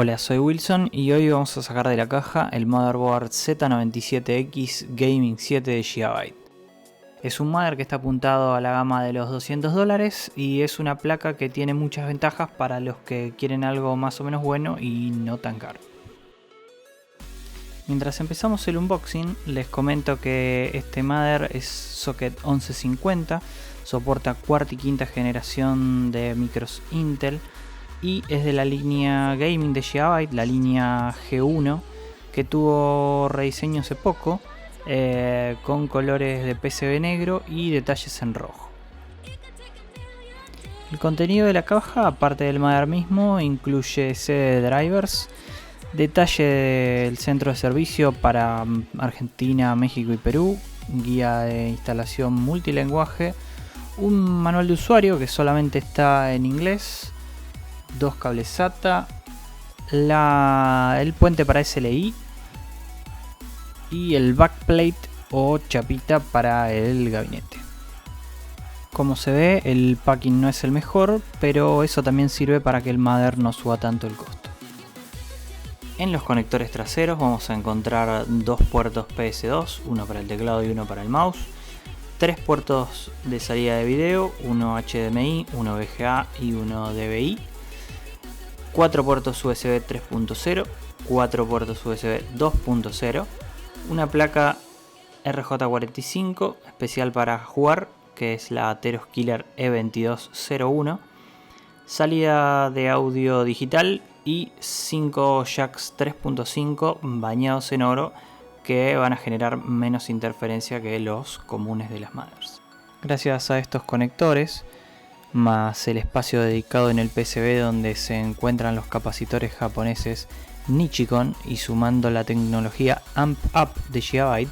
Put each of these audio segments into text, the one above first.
Hola, soy Wilson y hoy vamos a sacar de la caja el motherboard Z97X Gaming 7 de Gigabyte. Es un mother que está apuntado a la gama de los $200 y es una placa que tiene muchas ventajas para los que quieren algo más o menos bueno y no tan caro. Mientras empezamos el unboxing, les comento que este mother es socket 1150, soporta cuarta y quinta generación de micros Intel y es de la línea gaming de Gigabyte, la línea G1, que tuvo rediseño hace poco, con colores de PCB negro y detalles en rojo. El contenido de la caja, aparte del mother mismo, incluye CD drivers, detalle del centro de servicio para Argentina, México y Perú, guía de instalación multilingüe, un manual de usuario que solamente está en inglés, dos cables SATA, el puente para SLI y el backplate o chapita para el gabinete. Como se ve, el packing no es el mejor, pero eso también sirve para que el mother no suba tanto el costo. En los conectores traseros vamos a encontrar dos puertos PS2, uno para el teclado y uno para el mouse, tres puertos de salida de video, uno HDMI, uno VGA y uno DVI, 4 puertos USB 3.0, 4 puertos USB 2.0, una placa RJ45 especial para jugar, que es la Atheros Killer E2201, salida de audio digital y 5 jacks 3.5 bañados en oro que van a generar menos interferencia que los comunes de las mothers. Gracias a estos conectores, más el espacio dedicado en el PCB donde se encuentran los capacitores japoneses Nichicon y sumando la tecnología Amp Up de Gigabyte,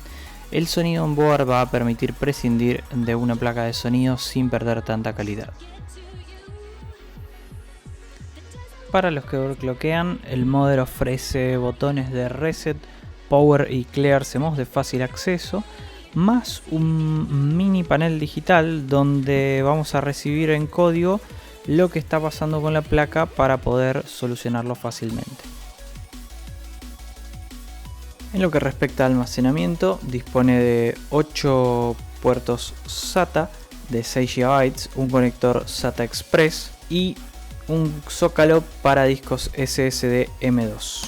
el sonido on board va a permitir prescindir de una placa de sonido sin perder tanta calidad. Para los que overclockean, el mother ofrece botones de reset, power y clear CMOS de fácil acceso, más un mini panel digital donde vamos a recibir en código lo que está pasando con la placa para poder solucionarlo fácilmente. En lo que respecta al almacenamiento, dispone de 8 puertos SATA de 6 GB, un conector SATA Express y un zócalo para discos SSD M2.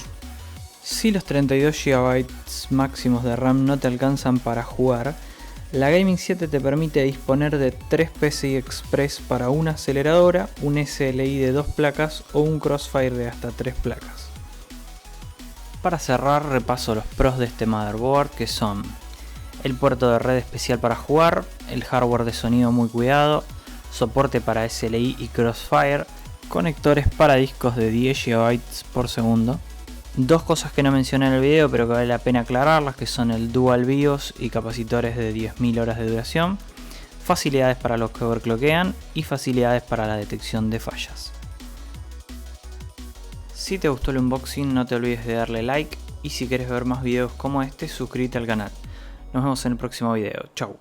Si los 32 GB máximos de RAM no te alcanzan para jugar, la Gaming 7 te permite disponer de 3 PCI Express para una aceleradora, un SLI de 2 placas o un Crossfire de hasta 3 placas. Para cerrar, repaso los pros de este motherboard, que son el puerto de red especial para jugar, el hardware de sonido muy cuidado, soporte para SLI y Crossfire, conectores para discos de 10 GB por segundo. Dos cosas que no mencioné en el video pero que vale la pena aclararlas, que son el Dual BIOS y capacitores de 10.000 horas de duración, facilidades para los que overclockean y facilidades para la detección de fallas. Si te gustó el unboxing, no te olvides de darle like y si quieres ver más videos como este, suscríbete al canal. Nos vemos en el próximo video. Chau.